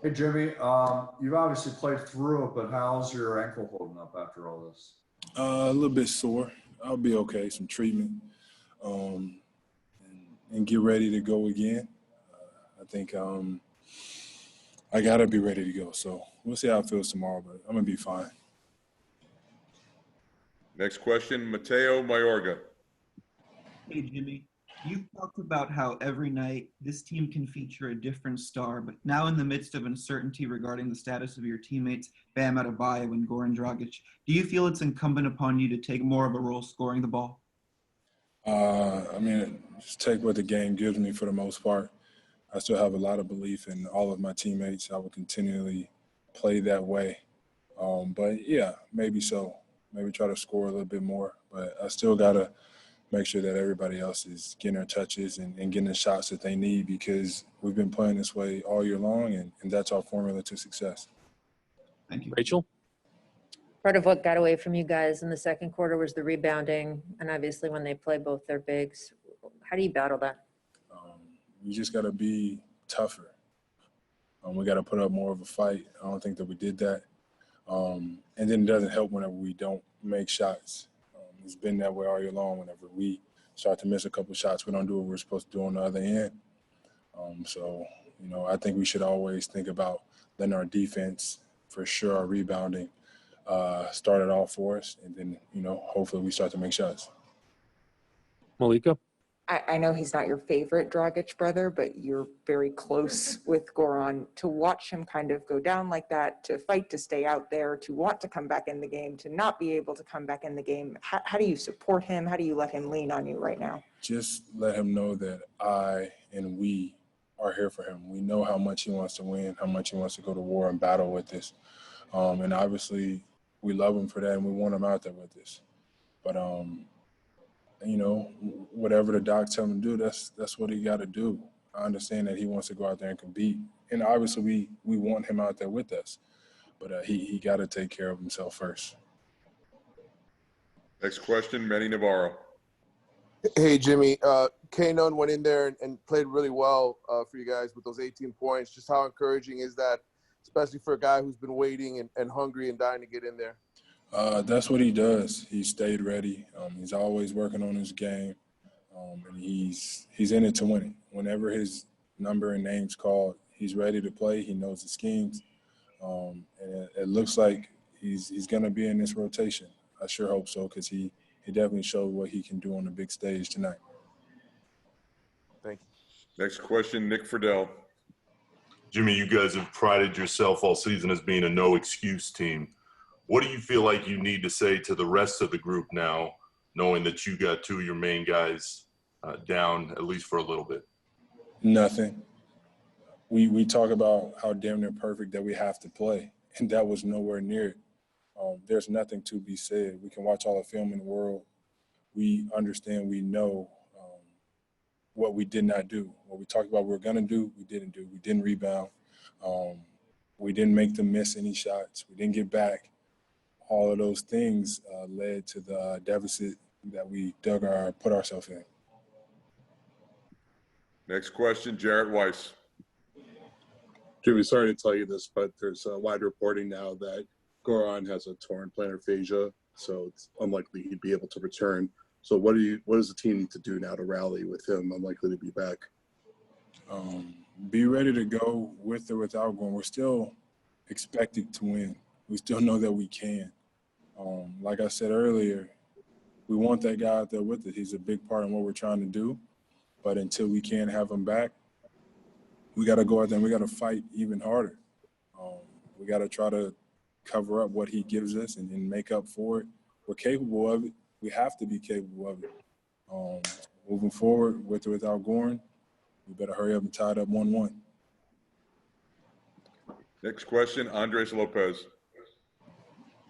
Hey, Jimmy, you've obviously played through it, but how's your ankle holding up after all this? A little bit sore. I'll be okay. Some treatment, um, and get ready to go again. I think I gotta be ready to go. So we'll see how it feels tomorrow, but I'm gonna be fine. Next question, Mateo Mayorga. Hey, Jimmy, you've talked about how every night this team can feature a different star, but now in the midst of uncertainty regarding the status of your teammates, Bam Adebayo and Goran Dragic, do you feel it's incumbent upon you to take more of a role scoring the ball? Just take what the game gives me for the most part. I still have a lot of belief in all of my teammates. I will continually play that way. But yeah, maybe so. Maybe try to score a little bit more. But I still got to make sure that everybody else is getting their touches and getting the shots that they need, because we've been playing this way all year long, and that's our formula to success. Thank you. Rachel? Part of what got away from you guys in the second quarter was the rebounding, and obviously when they play both their bigs. How do you battle that? We just got to be tougher. We got to put up more of a fight. I don't think that we did that. And then it doesn't help whenever we don't make shots. It's been that way all year long. Whenever we start to miss a couple shots, we don't do what we're supposed to do on the other end. I think we should always think about letting our defense, for sure, our rebounding, start it off for us. And then, hopefully we start to make shots. Malika? I know he's not your favorite Dragic brother, but you're very close with Goran. To watch him kind of go down like that, to fight to stay out there, to want to come back in the game, to not be able to come back in the game, how do you support him? How do you let him lean on you right now? Just let him know that I and we are here for him. We know how much he wants to win, how much he wants to go to war and battle with this. And obviously we love him for that, and we want him out there with this. But, whatever the doc tell him to do, that's what he got to do. I understand that he wants to go out there and compete, and obviously we want him out there with us. But he got to take care of himself first. Next question, Manny Navarro. Hey, Jimmy. K-Nun went in there and played really well for you guys with those 18 points. Just how encouraging is that, especially for a guy who's been waiting and hungry and dying to get in there? That's what he does. He stayed ready. He's always working on his game, and he's in it to win it. Whenever his number and name's called, he's ready to play. He knows the schemes, and it looks like he's going to be in this rotation. I sure hope so, because he definitely showed what he can do on the big stage tonight. Thank you. Next question, Nick Friedel. Jimmy, you guys have prided yourself all season as being a no-excuse team. What do you feel like you need to say to the rest of the group now, knowing that you got two of your main guys down, at least for a little bit? Nothing. We talk about how damn near perfect that we have to play, and that was nowhere near it. There's nothing to be said. We can watch all the film in the world. We understand, we know what we did not do. What we talked about we were going to do, we didn't do. We didn't rebound. We didn't make them miss any shots. We didn't get back. All of those things led to the deficit that we put ourselves in. Next question, Jarrett Weiss. Jimmy, sorry to tell you this, but there's wide reporting now that Goran has a torn plantar fascia, so it's unlikely he'd be able to return. So what does the team need to do now to rally with him unlikely to be back? Be ready to go with or without Goran. We're still expected to win. We still know that we can. Like I said earlier, we want that guy out there with us. He's a big part in what we're trying to do. But until we can't have him back, we got to go out there and we got to fight even harder. We got to try to cover up what he gives us and make up for it. We're capable of it. We have to be capable of it. Moving forward, with or without Goran, we better hurry up and tie it up 1-1. Next question, Andres Lopez.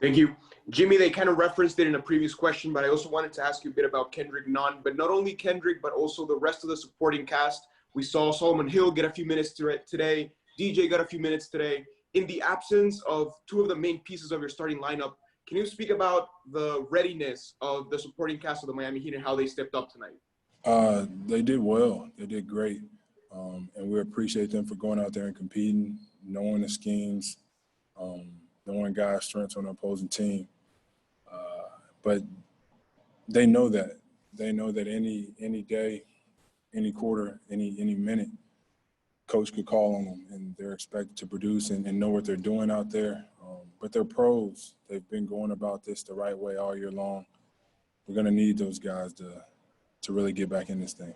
Thank you. Jimmy, they kind of referenced it in a previous question, but I also wanted to ask you a bit about Kendrick Nunn. But not only Kendrick, but also the rest of the supporting cast. We saw Solomon Hill get a few minutes today. DJ got a few minutes today. In the absence of two of the main pieces of your starting lineup, can you speak about the readiness of the supporting cast of the Miami Heat and how they stepped up tonight? They did well. They did great. And we appreciate them for going out there and competing. knowing the schemes, knowing guys' strengths on the opposing team. But they know that. They know that any day, any quarter, any minute, coach could call on them, and they're expected to produce and know what they're doing out there. But they're pros. They've been going about this the right way all year long. We're going to need those guys to really get back in this thing.